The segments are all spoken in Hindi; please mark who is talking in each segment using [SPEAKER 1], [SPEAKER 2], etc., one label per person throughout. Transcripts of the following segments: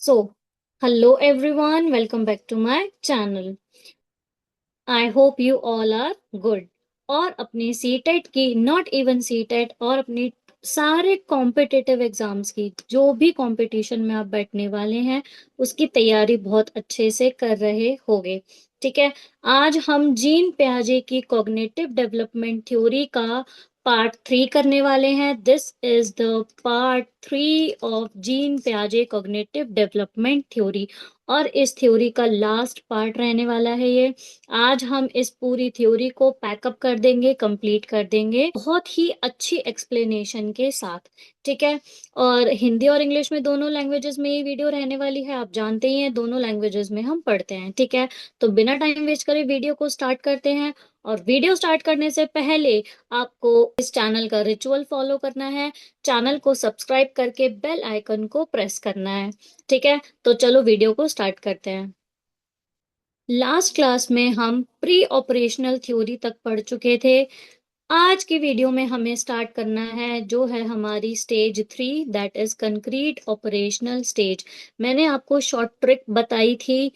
[SPEAKER 1] So, hello everyone, welcome back to my channel. I hope you all are good. और अपनी सीटेट की नॉट इवन सीटेट और अपनी सारे कॉम्पिटिटिव एग्जाम्स की जो भी कंपटीशन में आप बैठने वाले हैं उसकी तैयारी बहुत अच्छे से कर रहे होगे। ठीक है, आज हम जीन पियाजे की कॉग्निटिव डेवलपमेंट थ्योरी का पार्ट 3 करने वाले हैं। This is the part 3 of Jean पियाजे कॉग्निटिव डेवलपमेंट थ्योरी और इस थ्योरी का लास्ट पार्ट रहने वाला है ये। आज हम इस पूरी थ्योरी को पैकअप कर देंगे, कंप्लीट कर देंगे बहुत ही अच्छी एक्सप्लेनेशन के साथ। ठीक है, और हिंदी और इंग्लिश में दोनों लैंग्वेजेस में ये वीडियो रहने वाली है। आप जानते ही हैं दोनों लैंग्वेजेस में हम पढ़ते हैं। ठीक है, तो बिना टाइम वेस्ट करे वीडियो को स्टार्ट करते हैं। और वीडियो स्टार्ट करने से पहले आपको इस चैनल का रिचुअल फॉलो करना है। चैनल को सब्सक्राइब करके बेल आइकन को प्रेस करना है। ठीक है, तो चलो वीडियो को स्टार्ट करते हैं। लास्ट क्लास में हम प्री ऑपरेशनल थ्योरी तक पढ़ चुके थे। आज की वीडियो में हमें स्टार्ट करना है जो है हमारी stage 3, that is concrete operational stage. मैंने आपको शॉर्ट ट्रिक बताई थी।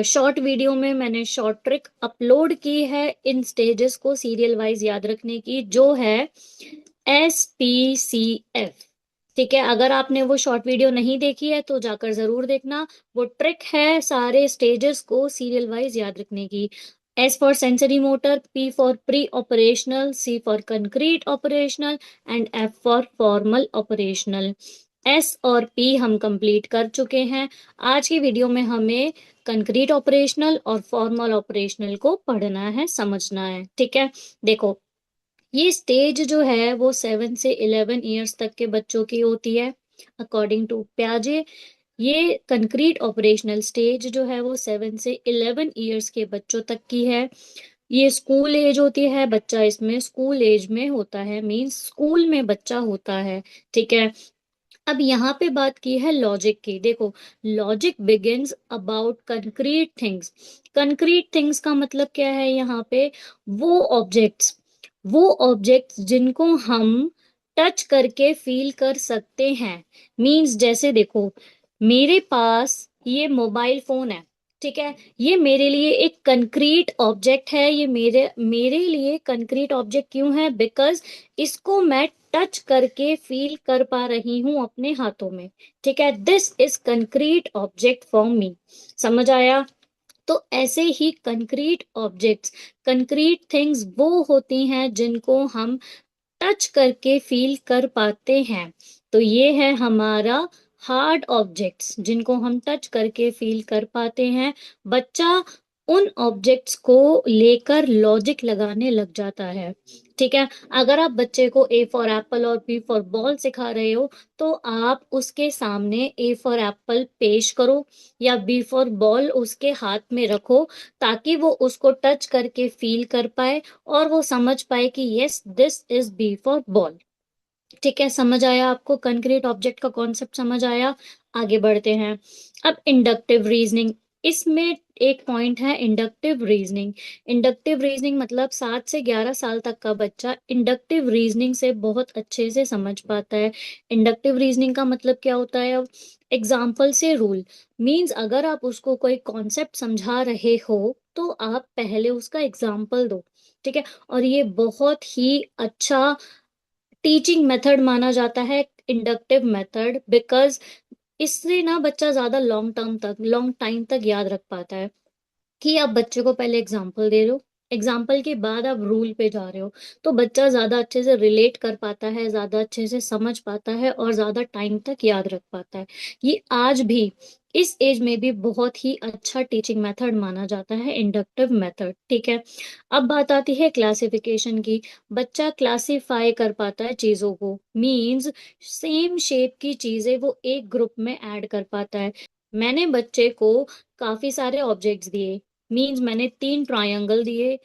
[SPEAKER 1] शॉर्ट वीडियो में मैंने शॉर्ट ट्रिक अपलोड की है इन स्टेजेस को सीरियल वाइज याद रखने की, जो है SPCF। ठीक है, अगर आपने वो शॉर्ट वीडियो नहीं देखी है तो जाकर जरूर देखना। वो ट्रिक है सारे स्टेजेस को सीरियल वाइज याद रखने की। S for sensory motor, P for pre operational, C for concrete operational and F for formal operational. S और P हम कंप्लीट कर चुके हैं। आज की वीडियो में हमें कंक्रीट ऑपरेशनल और फॉर्मल ऑपरेशनल को पढ़ना है, समझना है। ठीक है, देखो ये स्टेज जो है वो 7 से 11 ईयर्स तक के बच्चों की होती है अकॉर्डिंग टू प्याजे। ये कंक्रीट ऑपरेशनल स्टेज जो है वो 7 से 11 ईयर्स के बच्चों तक की है। ये स्कूल एज होती है, बच्चा इसमें स्कूल एज में होता है, मींस स्कूल में बच्चा होता है। ठीक है, अब यहाँ पे बात की है लॉजिक की। देखो, logic begins about concrete things. Concrete things का मतलब क्या है यहाँ पे? वो ऑब्जेक्ट्स वो ऑब्जेक्ट्स जिनको हम टच करके फील कर सकते हैं। मींस जैसे देखो, मेरे पास ये मोबाइल फोन है। ठीक है, ये मेरे लिए एक कंक्रीट ऑब्जेक्ट है। ये मेरे मेरे लिए कंक्रीट ऑब्जेक्ट क्यों है? बिकॉज इसको मैं टच करके फील कर पा रही हूं अपने हाथों में। ठीक है, this is concrete object for me. समझ आया? तो ऐसे ही कंक्रीट ऑब्जेक्ट्स, कंक्रीट थिंग्स वो होती हैं जिनको हम टच करके फील कर पाते हैं। तो ये है हमारा हार्ड ऑब्जेक्ट्स जिनको हम टच करके फील कर पाते हैं। बच्चा उन ऑब्जेक्ट्स को लेकर लॉजिक लगाने लग जाता है। ठीक है, अगर आप बच्चे को A फॉर एप्पल और B फॉर बॉल सिखा रहे हो तो आप उसके सामने A फॉर एप्पल पेश करो या B फॉर बॉल उसके हाथ में रखो, ताकि वो उसको टच करके फील कर पाए और वो समझ पाए कि yes this is B for ball. ठीक है, समझ आया आपको? कंक्रीट ऑब्जेक्ट का कॉन्सेप्ट समझ आया? आगे बढ़ते हैं। अब इंडक्टिव रीजनिंग, इसमें एक पॉइंट है इंडक्टिव रीजनिंग। इंडक्टिव रीजनिंग मतलब 7 से 11 साल तक का बच्चा इंडक्टिव रीजनिंग से बहुत अच्छे से समझ पाता है। इंडक्टिव रीजनिंग का मतलब क्या होता है? अब एग्जाम्पल से रूल, मीन्स अगर आप उसको कोई कॉन्सेप्ट समझा रहे हो तो आप पहले उसका एग्जाम्पल दो। ठीक है, और ये बहुत ही अच्छा टीचिंग मेथड माना जाता है इंडक्टिव मेथड, बिकॉज इससे ना बच्चा ज्यादा लॉन्ग टाइम तक याद रख पाता है। कि आप बच्चे को पहले एग्जाम्पल दे रहे हो, एग्जाम्पल के बाद आप रूल पे जा रहे हो, तो बच्चा ज्यादा अच्छे से रिलेट कर पाता है, ज्यादा अच्छे से समझ पाता है और ज्यादा टाइम तक याद रख पाता है। ये आज भी इस एज में भी बहुत ही अच्छा टीचिंग मेथड माना जाता है, इंडक्टिव मेथड। ठीक है, अब बात आती है क्लासिफिकेशन की। बच्चा क्लासिफाई कर पाता है चीजों को, मींस सेम शेप की चीजें वो एक ग्रुप में ऐड कर पाता है। मैंने बच्चे को काफी सारे ऑब्जेक्ट्स दिए, मींस मैंने 3 ट्रायंगल दिए,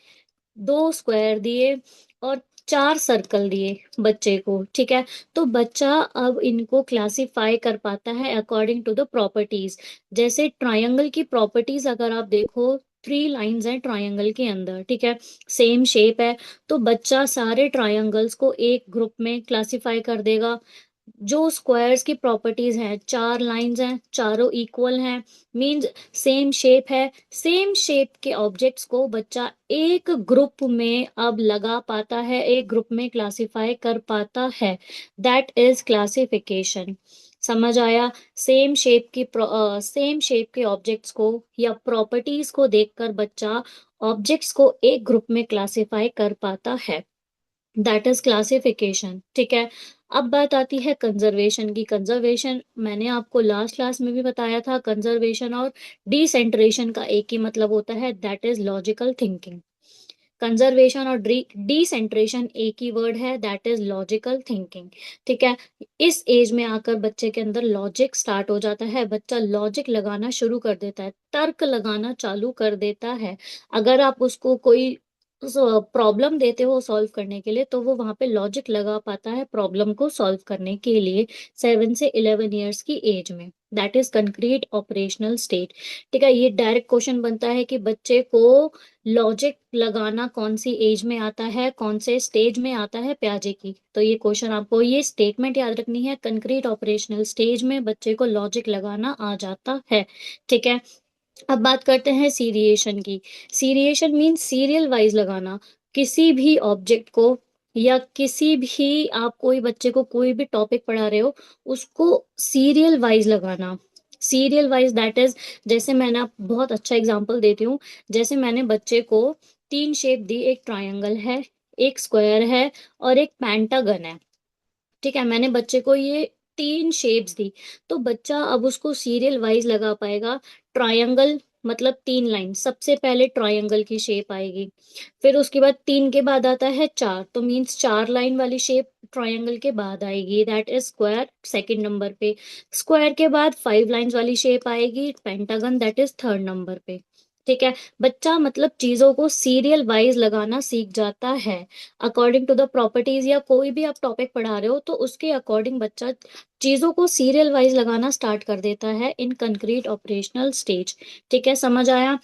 [SPEAKER 1] 2 स्क्वायर दिए और 4 सर्कल दिए बच्चे को। ठीक है, तो बच्चा अब इनको क्लासिफाई कर पाता है अकॉर्डिंग टू द प्रॉपर्टीज। जैसे ट्रायंगल की प्रॉपर्टीज अगर आप देखो, 3 लाइंस हैं ट्रायंगल के अंदर। ठीक है, सेम शेप है, तो बच्चा सारे ट्रायंगल्स को एक ग्रुप में क्लासिफाई कर देगा। जो स्क्वायर्स की प्रॉपर्टीज हैं, चार लाइंस हैं, चारों इक्वल हैं, मींस सेम शेप है, सेम शेप के ऑब्जेक्ट्स को बच्चा एक ग्रुप में अब लगा पाता है, एक ग्रुप में क्लासिफाई कर पाता है। That is classification. समझ आया? सेम शेप के ऑब्जेक्ट्स को या प्रॉपर्टीज को देखकर बच्चा ऑब्जेक्ट्स को एक ग्रुप में क्लासिफाई कर पाता है। That is classification. ठीक है। अब बात आती है कंजर्वेशन की। कंजर्वेशन मैंने आपको लास्ट क्लास में भी बताया था, कंजर्वेशन और डिसेंट्रेशन का एक ही मतलब होता है, that is logical thinking. Conservation और डिसेंट्रेशन एक ही वर्ड है, दैट इज लॉजिकल थिंकिंग। ठीक है। इस एज में आकर बच्चे के अंदर लॉजिक स्टार्ट हो जाता है, बच्चा लॉजिक लगाना शुरू कर देता है, तर्क लगाना चालू कर देता है। अगर आप उसको कोई प्रॉब्लम देते हो सॉल्व करने के लिए, तो वो वहां पे लॉजिक लगा पाता है प्रॉब्लम को सॉल्व करने के लिए, 7 से 11 ईयर्स की एज में। That is concrete operational state. ठीक है। ये डायरेक्ट क्वेश्चन बनता है कि बच्चे को लॉजिक लगाना कौन सी एज में आता है, कौन से स्टेज में आता है प्याजे की। तो ये क्वेश्चन आपको ये स्टेटमेंट याद रखनी है, कंक्रीट ऑपरेशनल स्टेज में बच्चे को लॉजिक लगाना आ जाता है। ठीक है। अब बात करते हैं सीरिएशन की। सीरिएशन मीन सीरियल वाइज लगाना किसी भी ऑब्जेक्ट को, या किसी भी आप कोई बच्चे को कोई भी टॉपिक पढ़ा रहे हो, उसको सीरियल वाइज लगाना। सीरियल वाइज दैट इज, जैसे मैंने आप बहुत अच्छा एग्जांपल देती हूँ। जैसे मैंने बच्चे को तीन शेप दी, एक ट्रायंगल है, एक स्क्वायर है, और एक पेंटागन है। ठीक है। मैंने बच्चे को ये तीन शेप्स दी, तो बच्चा अब उसको सीरियल वाइज लगा पाएगा। ट्रायंगल मतलब तीन लाइन, सबसे पहले ट्रायंगल की शेप आएगी, फिर उसके बाद तीन के बाद आता है चार, तो मीन्स चार लाइन वाली शेप ट्रायंगल के बाद आएगी, that is square second number पे। स्क्वायर के बाद 5 लाइंस वाली शेप आएगी, pentagon, that is third number पे। ठीक है। बच्चा मतलब चीजों को सीरियल वाइज लगाना सीख जाता है, अकॉर्डिंग टू द प्रॉपर्टीज, या कोई भी आप टॉपिक पढ़ा रहे हो तो उसके अकॉर्डिंग बच्चा चीजों को सीरियल वाइज लगाना स्टार्ट कर देता है इन कंक्रीट ऑपरेशनल स्टेज। ठीक है। समझ आया?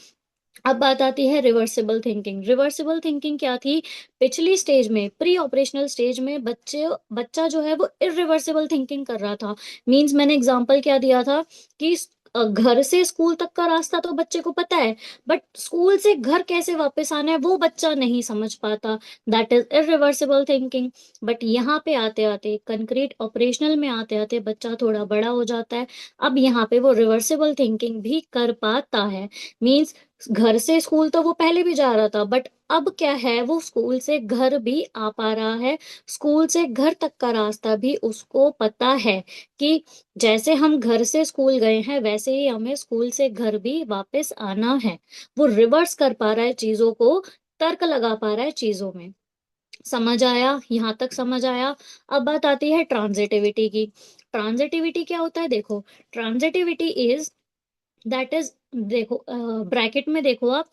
[SPEAKER 1] अब बात आती है रिवर्सिबल थिंकिंग। रिवर्सिबल थिंकिंग क्या थी? पिछली स्टेज में, प्री ऑपरेशनल स्टेज में बच्चा जो है वो इरिवर्सिबल थिंकिंग कर रहा था। मींस मैंने एग्जांपल क्या दिया था कि घर से स्कूल तक का रास्ता तो बच्चे को पता है, बट स्कूल से घर कैसे वापस आना है वो बच्चा नहीं समझ पाता, that is irreversible thinking. But यहाँ पे आते आते, कंक्रीट ऑपरेशनल में आते आते बच्चा थोड़ा बड़ा हो जाता है, अब यहाँ पे वो रिवर्सिबल थिंकिंग भी कर पाता है। मीन्स घर से स्कूल तो वो पहले भी जा रहा था, बट अब क्या है, वो स्कूल से घर भी आ पा रहा है, स्कूल से घर तक का रास्ता भी उसको पता है कि जैसे हम घर से स्कूल गए हैं वैसे ही हमें स्कूल से घर भी वापस आना है। वो रिवर्स कर पा रहा है चीजों को, तर्क लगा पा रहा है चीजों में। समझ आया? यहाँ तक समझ आया? अब बात आती है ट्रांजिटिविटी की। ट्रांजिटिविटी क्या होता है? देखो, ट्रांजिटिविटी इज, दैट इज, देखो ब्रैकेट में देखो आप,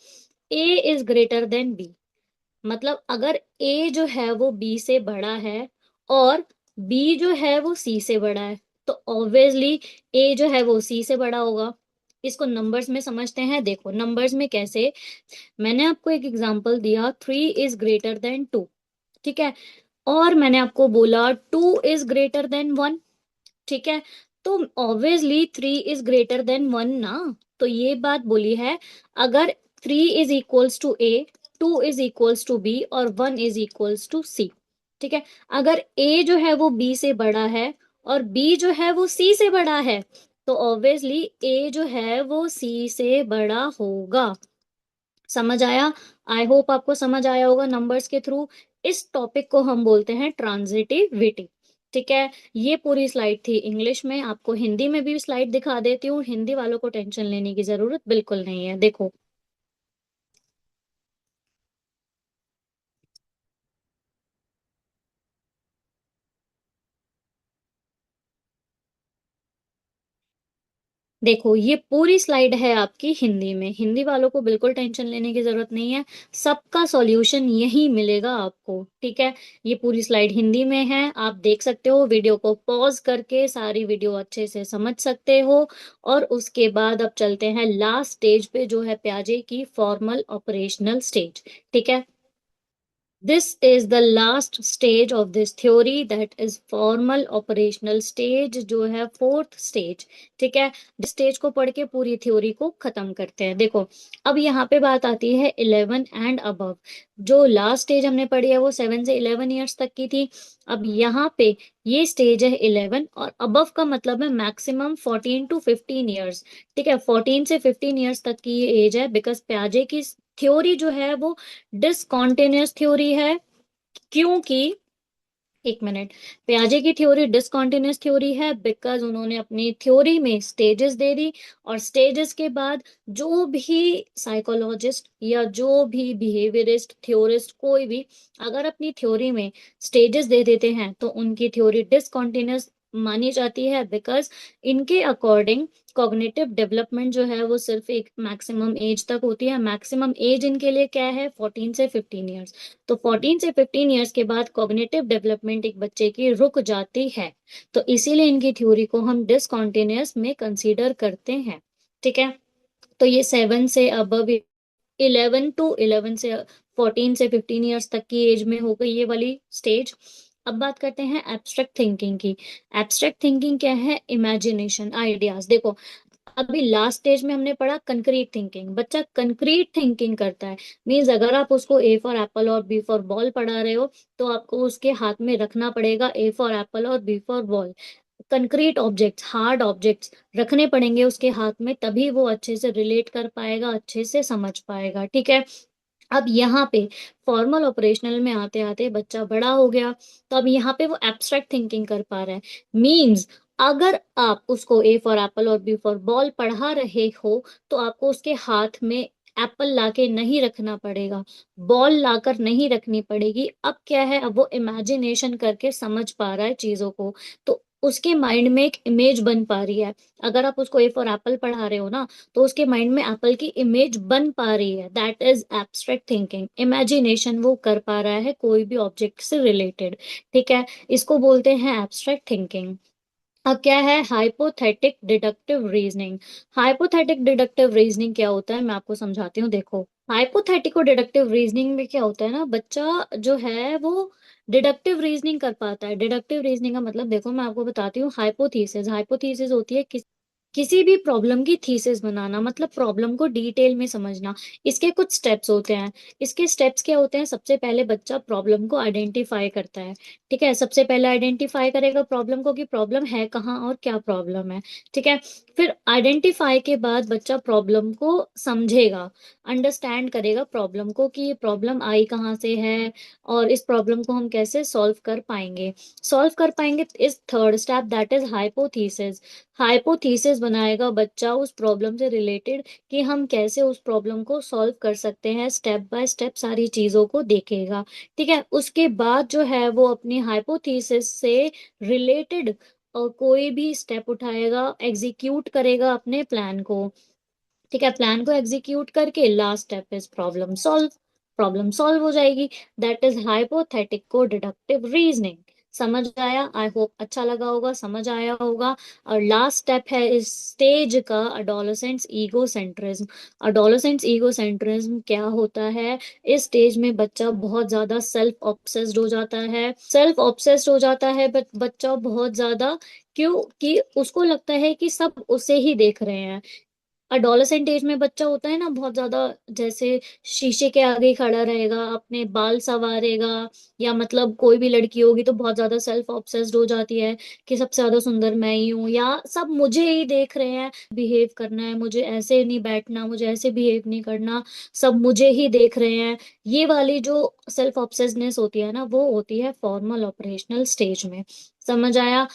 [SPEAKER 1] ए इज ग्रेटर देन बी। मतलब अगर ए जो है वो बी से बड़ा है, और बी जो है वो सी से बड़ा है, तो ऑब्वियसली ए जो है वो सी से बड़ा होगा। इसको नंबर्स में समझते हैं। देखो नंबर्स में कैसे, मैंने आपको एक एग्जांपल दिया, 3 इज ग्रेटर देन 2। ठीक है। और मैंने आपको बोला 2 इज ग्रेटर देन 1। ठीक है। तो ऑब्वियसली 3 इज ग्रेटर देन 1 ना। तो ये बात बोली है, अगर 3 is equals to A, 2 is equals to B, और 1 इज इक्वल्स टू सी। ठीक है। अगर ए जो है वो बी से बड़ा है, और बी जो है वो सी से बड़ा है, तो ऑब्वियसली ए जो है वो सी से बड़ा होगा। समझ आया? आई होप आपको समझ आया होगा नंबर्स के थ्रू। इस टॉपिक को हम बोलते हैं ट्रांजिटिविटी। ठीक है। ये पूरी स्लाइड थी इंग्लिश में, आपको हिंदी में भी स्लाइड दिखा देती हूँ, हिंदी वालों को टेंशन लेने की जरूरत बिल्कुल नहीं है। देखो, देखो ये पूरी स्लाइड है आपकी हिंदी में, हिंदी वालों को बिल्कुल टेंशन लेने की जरूरत नहीं है, सबका सॉल्यूशन यही मिलेगा आपको। ठीक है। ये पूरी स्लाइड हिंदी में है, आप देख सकते हो, वीडियो को पॉज करके सारी वीडियो अच्छे से समझ सकते हो। और उसके बाद अब चलते हैं लास्ट स्टेज पे, जो है प्याजे की फॉर्मल ऑपरेशनल स्टेज। ठीक है। This is the last stage of this theory, that is formal operational stage, जो है फोर्थ स्टेज। ठीक है, स्टेज को पढ़ के पूरी थ्योरी को खत्म करते हैं। देखो, अब यहाँ पे बात आती है 11 एंड अबव। जो लास्ट स्टेज हमने पढ़ी है वो 7 से 11 ईयर्स तक की थी। अब यहाँ पे ये स्टेज है 11, और अबव का मतलब है मैक्सिमम 14 to 15 ईयर्स। ठीक है, 14 से 15 ईयर्स तक की ये एज है, बिकॉज प्याजे की थ्योरी जो है वो डिसकॉन्टिन्यूअस थ्योरी है। क्योंकि, एक मिनट, पियाजे की थ्योरी डिसकॉन्टिन्यूअस थ्योरी है बिकॉज उन्होंने अपनी थ्योरी में स्टेजेस दे दी, और स्टेजेस के बाद जो भी साइकोलॉजिस्ट या जो भी बिहेवियरिस्ट थ्योरिस्ट कोई भी अगर अपनी थ्योरी में स्टेजेस दे देते हैं तो उनकी थ्योरी डिसकॉन्टिन्यूअस मानी जाती है, बिकॉज इनके अकॉर्डिंग कॉग्निटिव डेवलपमेंट जो है वो सिर्फ एक मैक्सिमम एज तक होती है। मैक्सिमम एज इनके लिए क्या है, 14 से 15 ईयर्स। तो 14 से 15 ईयर्स के बाद कॉग्निटिव डेवलपमेंट एक बच्चे की रुक जाती है। तो इसीलिए इनकी थ्योरी को हम डिसकॉन्टिन्यूअस में कंसीडर करते हैं। ठीक है, तो ये 7 से अबव, 11 से 14 से 15 ईयर्स तक की एज में हो गई ये वाली स्टेज। अब बात करते हैं एब्स्ट्रैक्ट थिंकिंग की। एब्स्ट्रैक्ट थिंकिंग क्या है, इमेजिनेशन, आइडियाज। देखो, अभी लास्ट स्टेज में हमने पढ़ा कंक्रीट थिंकिंग, बच्चा कंक्रीट थिंकिंग करता है। मीन्स अगर आप उसको ए फॉर एप्पल और बी फॉर बॉल पढ़ा रहे हो तो आपको उसके हाथ में रखना पड़ेगा ए फॉर एप्पल और B for ball. Concrete objects, hard objects रखने पड़ेंगे उसके हाथ में, तभी वो अच्छे से रिलेट कर पाएगा, अच्छे से समझ पाएगा। ठीक है, अब यहाँ पे फॉर्मल ऑपरेशनल में आते आते बच्चा बड़ा हो गया, तो अब यहाँ पे वो एब्स्ट्रैक्ट थिंकिंग कर पा रहा है। मीन्स अगर आप उसको ए फॉर एप्पल और बी फॉर बॉल पढ़ा रहे हो तो आपको उसके हाथ में एप्पल लाके नहीं रखना पड़ेगा, बॉल लाकर नहीं रखनी पड़ेगी। अब क्या है, अब वो इमेजिनेशन करके समझ पा रहा है चीजों को, तो उसके माइंड में एक इमेज बन पा रही है। अगर आप उसको ए फॉर एप्पल पढ़ा रहे हो ना, तो उसके माइंड में एप्पल की इमेज बन पा रही है, that is abstract thinking. Imagination वो कर पा रहा है कोई भी ऑब्जेक्ट से रिलेटेड। ठीक है, इसको बोलते हैं एब्स्ट्रैक्ट थिंकिंग। अब क्या है, hypothetic deductive reasoning. Hypothetic deductive reasoning क्या होता है, मैं आपको समझाती हूँ। देखो, हाइपोथेटिको डिडक्टिव रीजनिंग में क्या होता है ना, बच्चा जो है वो डिडक्टिव रीजनिंग कर पाता है। डिडक्टिव रीजनिंग का मतलब, देखो मैं आपको बताती हूँ। हाइपोथेसिस, हाइपोथेसिस होती है किसी भी प्रॉब्लम की थीसिस बनाना, मतलब प्रॉब्लम को डिटेल में समझना। इसके कुछ स्टेप्स होते हैं। इसके स्टेप्स क्या होते हैं, सबसे पहले बच्चा प्रॉब्लम को आइडेंटिफाई करता है। ठीक है, सबसे पहले आइडेंटिफाई करेगा प्रॉब्लम को कि प्रॉब्लम है कहाँ और क्या प्रॉब्लम है। ठीक है, फिर आइडेंटिफाई के बाद बच्चा प्रॉब्लम को समझेगा, अंडरस्टैंड करेगा प्रॉब्लम को कि ये प्रॉब्लम आई कहाँ से है और इस प्रॉब्लम को हम कैसे सॉल्व कर पाएंगे। सॉल्व कर पाएंगे इस third step, that is hypothesis. Hypothesis बनाएगा बच्चा उस प्रॉब्लम से रिलेटेड कि हम कैसे उस प्रॉब्लम को सॉल्व कर सकते हैं, स्टेप बाय स्टेप सारी चीजों को देखेगा। ठीक है, उसके बाद जो है वो अपनी हाइपोथेसिस से रिलेटेड और कोई भी स्टेप उठाएगा, एग्जीक्यूट करेगा अपने प्लान को। ठीक है, प्लान को एग्जीक्यूट करके last step is problem solve. Problem solve हो जाएगी, दैट इज हाइपोथेटिको डिडक्टिव रीजनिंग। समझ आया? आई होप अच्छा लगा होगा, समझ आया होगा। और लास्ट स्टेप है इस स्टेज का, अडोलेसेंस ईगोसेंट्रिज्म। अडोलेसेंस ईगोसेंट्रिज्म क्या होता है, इस स्टेज में बच्चा बहुत ज्यादा सेल्फ ऑब्सेस्ड हो जाता है। सेल्फ ऑब्सेस्ड हो जाता है बच्चा बहुत ज्यादा, क्यों कि उसको लगता है कि सब उसे ही देख रहे हैं। अडोलेसेंट एज में बच्चा होता है ना बहुत ज्यादा, जैसे शीशे के आगे ही खड़ा रहेगा, अपने बाल संवारेगा, या मतलब कोई भी लड़की होगी तो बहुत ज्यादा सेल्फ ऑब्सेस्ड हो जाती है कि सबसे ज्यादा सुंदर मैं ही हूँ, या सब मुझे ही देख रहे हैं, बिहेव करना है, मुझे ऐसे नहीं बैठना, मुझे ऐसे बिहेव नहीं करना, सब मुझे ही देख रहे हैं। ये वाली जो सेल्फ ऑब्सेस्डनेस होती है ना, वो होती है फॉर्मल ऑपरेशनल स्टेज में। समझ आया?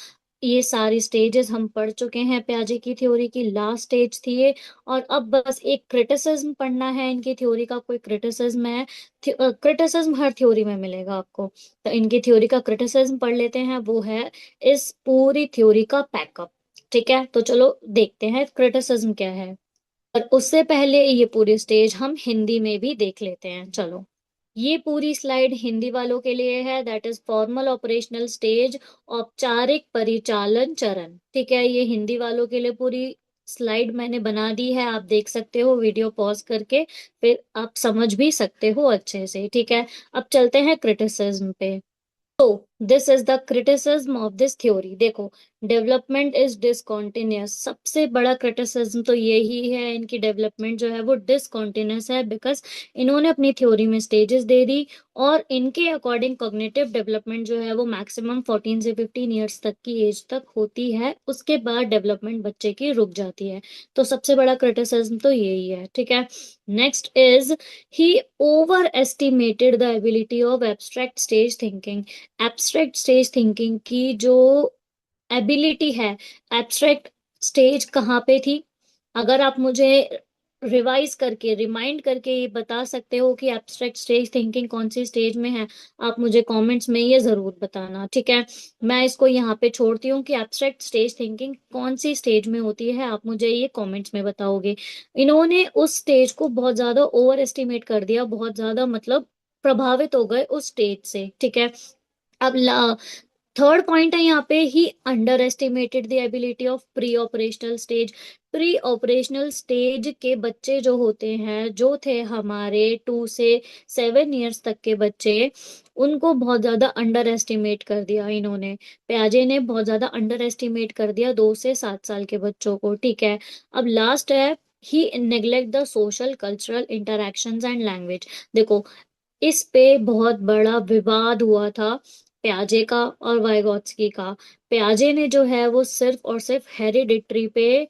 [SPEAKER 1] ये सारी स्टेजेस हम पढ़ चुके हैं, प्याजे की थ्योरी की लास्ट स्टेज थी ये। और अब बस एक क्रिटिसिज्म पढ़ना है इनकी थ्योरी का, कोई क्रिटिसिज्म है। क्रिटिसिज्म हर थ्योरी में मिलेगा आपको, तो इनकी थ्योरी का क्रिटिसिज्म पढ़ लेते हैं, वो है इस पूरी थ्योरी का पैकअप। ठीक है, तो चलो देखते हैं क्रिटिसिज्म क्या है। और उससे पहले ये पूरी स्टेज हम हिंदी में भी देख लेते हैं, चलो। ये पूरी स्लाइड हिंदी वालों के लिए है, that is formal operational stage, औपचारिक परिचालन चरण। ठीक है, ये हिंदी वालों के लिए पूरी स्लाइड मैंने बना दी है, आप देख सकते हो वीडियो पॉज करके, फिर आप समझ भी सकते हो अच्छे से। ठीक है, अब चलते हैं क्रिटिसिज्म पे। तो this is the criticism of this theory. देखो, डेवलपमेंट इज डिसकॉन्टिन्यूअस, सबसे बड़ा क्रिटिसिज्म तो यही है, इनकी डेवलपमेंट जो है वो डिसकॉन्टिन्यूअस है, बिकॉज इन्होंने अपनी थ्योरी में स्टेजेस दे दी, और इनके अकॉर्डिंग कॉग्निटिव डेवलपमेंट जो है वो मैक्सिमम 14 से 15 ईयर्स तक की एज तक होती है, उसके बाद डेवलपमेंट बच्चे की रुक जाती है। तो सबसे बड़ा क्रिटिसिज्म तो यही है। ठीक है, next is he overestimated the ability of abstract stage thinking। Abstract stage thinking की जो एबिलिटी है, एब्स्ट्रैक्ट स्टेज कहाँ पे थी? अगर आप मुझे रिवाइज करके, रिमाइंड करके ये बता सकते हो कि एब्स्ट्रैक्ट स्टेज थिंकिंग कौन सी स्टेज में है, आप मुझे कमेंट्स में ये जरूर बताना। ठीक है, मैं इसको यहाँ पे छोड़ती हूँ कि एब्स्ट्रैक्ट स्टेज थिंकिंग कौन सी स्टेज में होती है, आप मुझे ये कमेंट्स में बताओगे। इन्होंने उस स्टेज को बहुत ज्यादा ओवर एस्टिमेट कर दिया, बहुत ज्यादा मतलब प्रभावित हो गए उस स्टेज से। ठीक है, अब थर्ड पॉइंट है यहाँ पे, he underestimated the ability of pre operational stage. Pre operational stage के बच्चे जो होते हैं, जो थे हमारे 2 से 7 ईयर्स तक के बच्चे, उनको बहुत ज्यादा अंडर एस्टिमेट कर दिया इन्होंने। प्याजे ने बहुत ज्यादा अंडर एस्टिमेट कर दिया 2 से 7 साल के बच्चों को। ठीक है, अब लास्ट है, he neglect the social cultural interactions and language. देखो, इस पे बहुत बड़ा विवाद हुआ था प्याजे का और वाइगॉत्स्की का। प्याजे ने जो है वो सिर्फ और सिर्फ हेरिडिटरी पे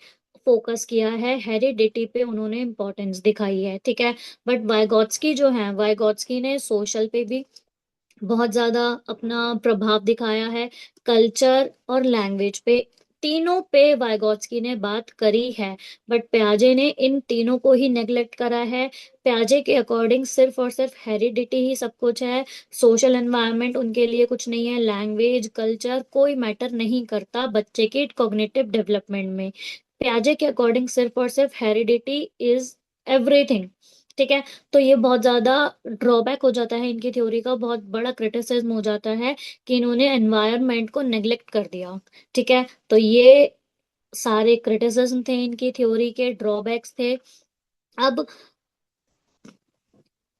[SPEAKER 1] फोकस किया है, हेरिडिटी पे उन्होंने इंपॉर्टेंस दिखाई है। ठीक है, बट वाइगॉत्स्की जो है, वाइगॉत्स्की ने सोशल पे भी बहुत ज्यादा अपना प्रभाव दिखाया है, कल्चर और लैंग्वेज पे, तीनों पे वाइगॉत्स्की ने बात करी है। बट प्याजे ने इन तीनों को ही नेग्लेक्ट करा है। प्याजे के अकॉर्डिंग सिर्फ और सिर्फ हेरिडिटी ही सब कुछ है, सोशल एनवायरनमेंट उनके लिए कुछ नहीं है, लैंग्वेज कल्चर कोई मैटर नहीं करता बच्चे के कॉग्निटिव डेवलपमेंट में। प्याजे के अकॉर्डिंग सिर्फ और सिर्फ हेरिडिटी इज एवरीथिंग। ठीक है, तो ये बहुत ज्यादा ड्रॉबैक हो जाता है इनकी थ्योरी का, बहुत बड़ा क्रिटिसिज्म हो जाता है कि इन्होंने एनवायरनमेंट को नेग्लेक्ट कर दिया। ठीक है, तो ये सारे क्रिटिसिज्म थे इनकी थ्योरी के, ड्रॉबैक्स थे। अब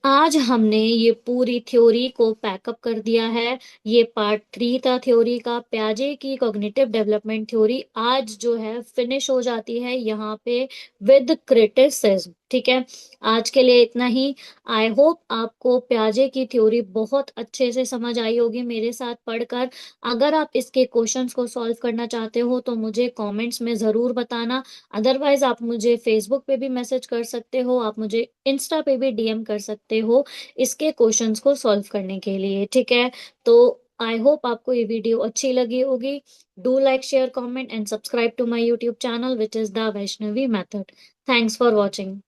[SPEAKER 1] आज हमने ये पूरी थ्योरी को पैकअप कर दिया है। ये पार्ट 3 था थ्योरी का, प्याजे की कॉग्निटिव डेवलपमेंट थ्योरी आज जो है फिनिश हो जाती है यहाँ पे विद क्रिटिसिज्म। ठीक है, आज के लिए इतना ही। आई होप आपको प्याजे की थ्योरी बहुत अच्छे से समझ आई होगी मेरे साथ पढ़कर। अगर आप इसके क्वेश्चंस को सॉल्व करना चाहते हो तो मुझे कमेंट्स में जरूर बताना। अदरवाइज आप मुझे फेसबुक पे भी मैसेज कर सकते हो, आप मुझे इंस्टा पे भी डीएम कर सकते हो इसके क्वेश्चंस को सॉल्व करने के लिए। ठीक है, तो आई होप आपको ये वीडियो अच्छी लगी होगी। Do like, share, comment and subscribe to my YouTube channel which is the Vaishnavi method. Thanks for watching.